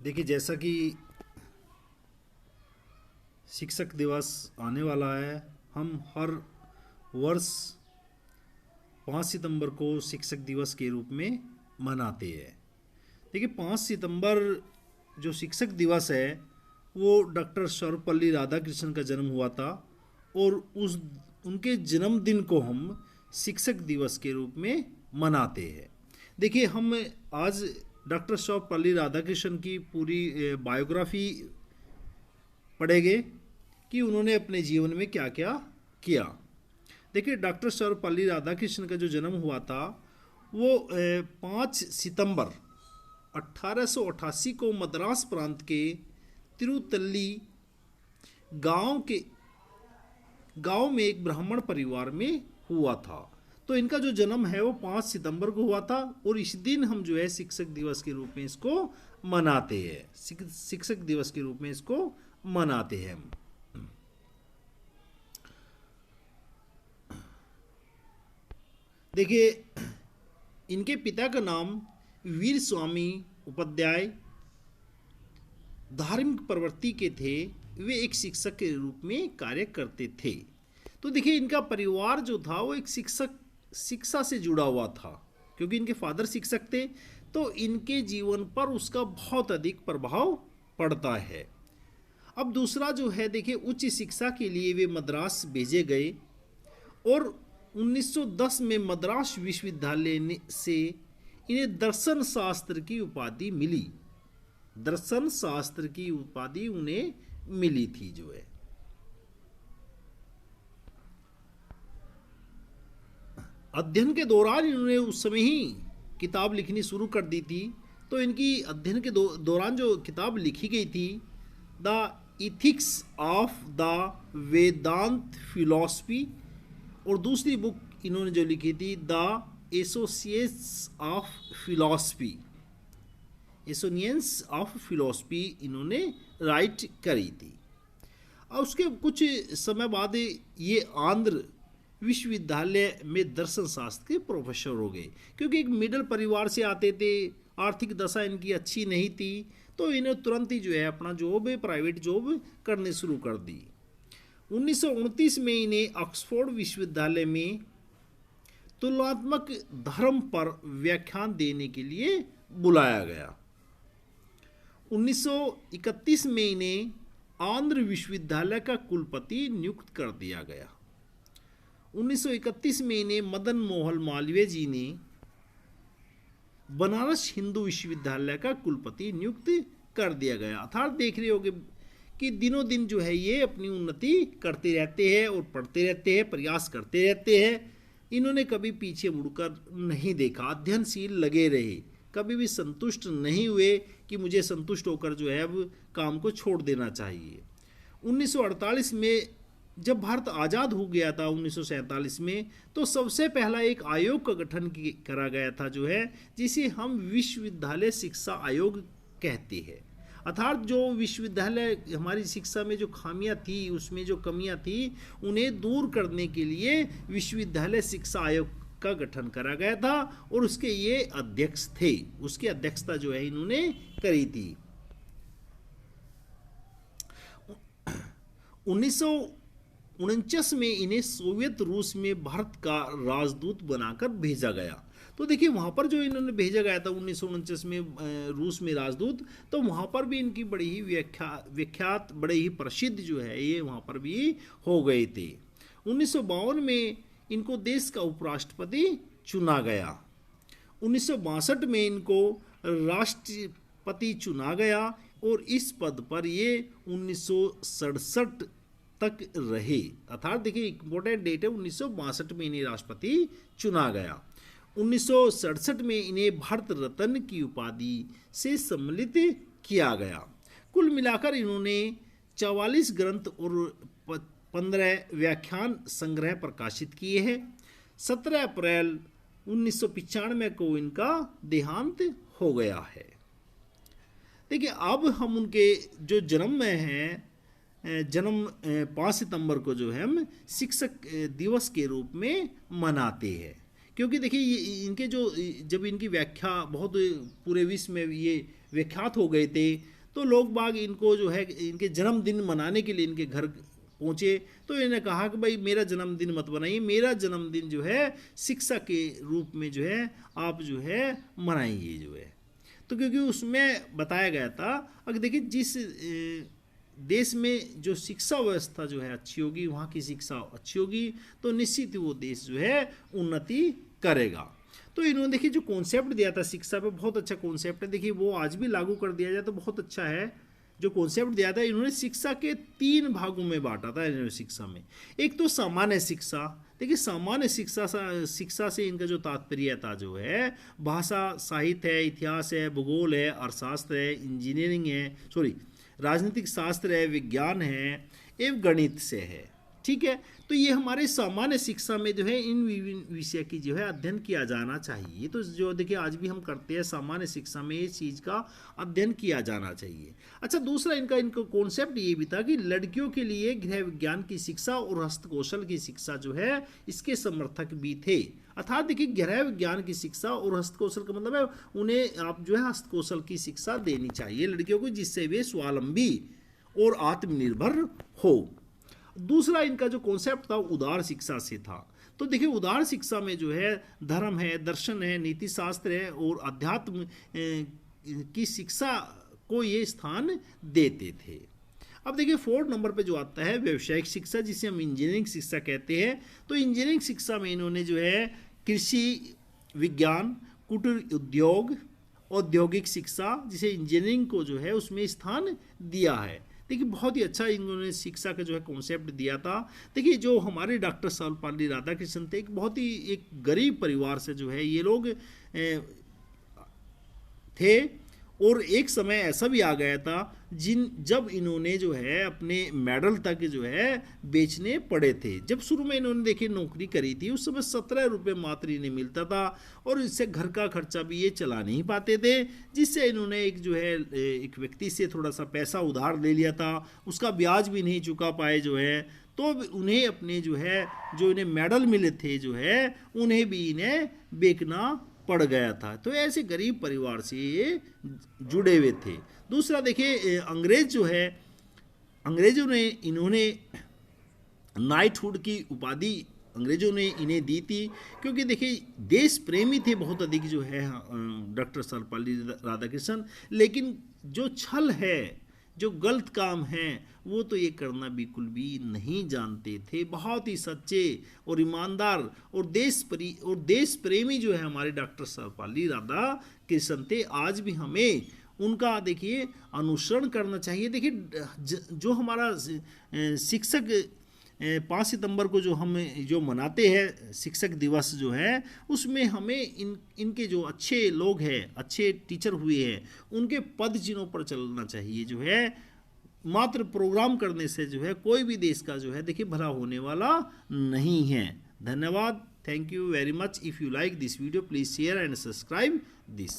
देखिए, जैसा कि शिक्षक दिवस आने वाला है, हम हर वर्ष 5 सितंबर को शिक्षक दिवस के रूप में मनाते हैं। देखिए, 5 सितंबर जो शिक्षक दिवस है वो डॉक्टर सर्वपल्ली राधाकृष्णन का जन्म हुआ था और उस उनके जन्मदिन को हम शिक्षक दिवस के रूप में मनाते हैं। देखिए, हम आज डॉक्टर सर्वपल्ली राधाकृष्णन की पूरी बायोग्राफी पढ़ेंगे कि उन्होंने अपने जीवन में क्या क्या किया। देखिए, डॉक्टर सर्वपल्ली राधाकृष्णन का जो जन्म हुआ था वो 5 सितंबर 1888 को मद्रास प्रांत के तिरुतल्ली गांव में एक ब्राह्मण परिवार में हुआ था। तो इनका जो जन्म है वो 5 सितंबर को हुआ था और इस दिन हम जो है शिक्षक दिवस के रूप में इसको मनाते हैं। शिक्षक दिवस के रूप में इसको मनाते हैं हम। देखिए, इनके पिता का नाम वीर स्वामी उपाध्याय धार्मिक प्रवृत्ति के थे। वे एक शिक्षक के रूप में कार्य करते थे। तो देखिए, इनका परिवार जो था वो एक शिक्षा से जुड़ा हुआ था, क्योंकि इनके फादर शिक्षक थे। तो इनके जीवन पर उसका बहुत अधिक प्रभाव पड़ता है। अब दूसरा जो है, देखिए, उच्च शिक्षा के लिए वे मद्रास भेजे गए और 1910 में मद्रास विश्वविद्यालय से इन्हें दर्शन शास्त्र की उपाधि मिली। दर्शन शास्त्र की उपाधि उन्हें मिली थी जो है। अध्ययन के दौरान इन्होंने उस समय ही किताब लिखनी शुरू कर दी थी। तो इनकी अध्ययन के दौरान जो किताब लिखी गई थी, the ethics of the Vedanta philosophy, और दूसरी बुक इन्होंने जो लिखी थी द एसोसिएट्स ऑफ फिलॉसफी, एसोनियंस ऑफ फिलॉसफी इन्होंने राइट करी थी। और उसके कुछ समय बाद ये आंध्र विश्वविद्यालय में दर्शन शास्त्र के प्रोफेसर हो गए, क्योंकि एक मिडिल परिवार से आते थे, आर्थिक दशा इनकी अच्छी नहीं थी। तो इन्हें तुरंत ही जो है अपना जॉब, प्राइवेट जॉब करने शुरू कर दी। 1929 में इन्हें ऑक्सफोर्ड विश्वविद्यालय में तुलनात्मक धर्म पर व्याख्यान देने के लिए बुलाया गया। 1931 में इन्हें आंध्र विश्वविद्यालय का कुलपति नियुक्त कर दिया गया। 1931 में इन्हें मदन मोहन मालवीय जी ने बनारस हिंदू विश्वविद्यालय का कुलपति नियुक्त कर दिया गया। अर्थात देख रहे होगे कि दिनों दिन जो है ये अपनी उन्नति करते रहते हैं और पढ़ते रहते हैं, प्रयास करते रहते हैं। इन्होंने कभी पीछे मुड़कर नहीं देखा, अध्ययनशील लगे रहे, कभी भी संतुष्ट नहीं हुए कि मुझे संतुष्ट होकर जो है अब काम को छोड़ देना चाहिए। 1948 में जब भारत आज़ाद हो गया था 1947 में, तो सबसे पहला एक आयोग का गठन करा गया था जो है, जिसे हम विश्वविद्यालय शिक्षा आयोग कहते हैं। अर्थात जो विश्वविद्यालय हमारी शिक्षा में जो खामियां थी, उसमें जो कमियां थी, उन्हें दूर करने के लिए विश्वविद्यालय शिक्षा आयोग का गठन करा गया था और उसके ये अध्यक्ष थे। उसकी अध्यक्षता जो है इन्होंने करी थी। 1949 में इन्हें सोवियत रूस में भारत का राजदूत बनाकर भेजा गया। तो देखिए, वहाँ पर जो इन्होंने भेजा गया था 1949 में रूस में राजदूत, तो वहाँ पर भी इनकी बड़ी ही विख्यात, बड़े ही प्रसिद्ध जो है ये वहाँ पर भी हो गए थे। 1952 में इनको देश का उपराष्ट्रपति चुना गया। 1962 में इनको राष्ट्रपति चुना गया और इस पद पर ये 1967 तक रहे। अर्थात देखिए, इंपॉर्टेंट डेट है, 1962 में इन्हें राष्ट्रपति चुना गया। 1967 में इन्हें भारत रत्न की उपाधि से सम्मानित किया गया। कुल मिलाकर इन्होंने 44 ग्रंथ और 15 व्याख्यान संग्रह प्रकाशित किए हैं। 17 अप्रैल 1995 को इनका देहांत हो गया है। देखिए, अब हम उनके जो जन्म में हैं, जन्म 5 सितंबर को जो है हम शिक्षक दिवस के रूप में मनाते हैं। क्योंकि देखिए, इनके जो जब इनकी व्याख्या बहुत पूरे विश्व में ये विख्यात हो गए थे, तो लोग बाग इनको जो है इनके जन्मदिन मनाने के लिए इनके घर पहुँचे। तो इन्होंने कहा कि भाई मेरा जन्मदिन मत बनाइए, मेरा जन्मदिन जो है शिक्षा के रूप में जो है आप जो है मनाइए जो है। तो क्योंकि उसमें बताया गया था, अगर देखिए जिस देश में जो शिक्षा व्यवस्था जो है अच्छी होगी, वहाँ की शिक्षा अच्छी होगी, तो निश्चित ही वो देश जो है उन्नति करेगा। तो इन्होंने देखिए जो कॉन्सेप्ट दिया था शिक्षा पे, बहुत अच्छा कॉन्सेप्ट है। देखिए वो आज भी लागू कर दिया जाए तो बहुत अच्छा है। जो कॉन्सेप्ट दिया था इन्होंने शिक्षा के 3 भागों में बांटा था इन्होंने शिक्षा में। एक तो सामान्य शिक्षा, देखिए सामान्य शिक्षा से इनका जो तात्पर्य था जो है भाषा, साहित्य है, इतिहास है, भूगोल है, अर्थशास्त्र है, इंजीनियरिंग है, राजनीतिक शास्त्र है, विज्ञान है एवं गणित से है। ठीक है, तो ये हमारे सामान्य शिक्षा में जो है इन विभिन्न विषय की जो है अध्ययन किया जाना चाहिए। तो जो देखिए आज भी हम करते हैं, सामान्य शिक्षा में इस चीज़ का अध्ययन किया जाना चाहिए। अच्छा, दूसरा इनका कॉन्सेप्ट ये भी था कि लड़कियों के लिए गृह विज्ञान की शिक्षा और हस्तकौशल की शिक्षा जो है इसके समर्थक भी थे। अर्थात देखिए गृह विज्ञान की शिक्षा और हस्तकौशल का मतलब है उन्हें आप जो है हस्तकौशल की शिक्षा देनी चाहिए लड़कियों को, जिससे वे स्वावलंबी और आत्मनिर्भर हो। दूसरा इनका जो कॉन्सेप्ट था उदार शिक्षा से था। तो देखिए उदार शिक्षा में जो है धर्म है, दर्शन है, नीति शास्त्र है और अध्यात्म की शिक्षा को ये स्थान देते थे। अब देखिए 4 नंबर पे जो आता है व्यावसायिक शिक्षा, जिसे हम इंजीनियरिंग शिक्षा कहते हैं। तो इंजीनियरिंग शिक्षा में इन्होंने जो है कृषि विज्ञान, कुटीर उद्योग, औद्योगिक शिक्षा, जिसे इंजीनियरिंग को जो है उसमें स्थान दिया है। देखिए बहुत ही अच्छा इन्होंने शिक्षा का जो है कॉन्सेप्ट दिया था। देखिए जो हमारे डॉक्टर सर्वपल्ली राधाकृष्णन थे, एक बहुत ही एक गरीब परिवार से जो है ये लोग थे, और एक समय ऐसा भी आ गया था जब इन्होंने जो है अपने मेडल तक जो है बेचने पड़े थे। जब शुरू में इन्होंने देखिए नौकरी करी थी उस समय 17 रुपये मात्र इन्हें मिलता था, और इससे घर का खर्चा भी ये चला नहीं पाते थे, जिससे इन्होंने एक जो है एक व्यक्ति से थोड़ा सा पैसा उधार ले लिया था, उसका ब्याज भी नहीं चुका पाए जो है, तो उन्हें अपने जो है जो इन्हें मेडल मिले थे जो है उन्हें भी इन्हें बेचना पड़ गया था। तो ऐसे गरीब परिवार से ये जुड़े हुए थे। दूसरा देखिए अंग्रेज जो है, अंग्रेजों ने इन्होंने नाइटहुड की उपाधि अंग्रेजों ने इन्हें दी थी, क्योंकि देखिए देश प्रेमी थे बहुत अधिक जो है डॉक्टर सर्वपल्ली राधाकृष्णन। लेकिन जो छल है, जो गलत काम है, वो तो ये करना बिल्कुल भी नहीं जानते थे। बहुत ही सच्चे और ईमानदार और देश प्रेमी जो है हमारे डॉक्टर सर्वपल्ली राधाकृष्णन थे। आज भी हमें उनका देखिए अनुसरण करना चाहिए। देखिए जो हमारा शिक्षक 5 सितंबर को जो हम जो मनाते हैं शिक्षक दिवस जो है, उसमें हमें इनके जो अच्छे लोग हैं, अच्छे टीचर हुए हैं, उनके पद चिन्हों पर चलना चाहिए जो है। मात्र प्रोग्राम करने से जो है कोई भी देश का जो है देखिए भला होने वाला नहीं है। धन्यवाद, thank you very much. If you like this video please share and subscribe this.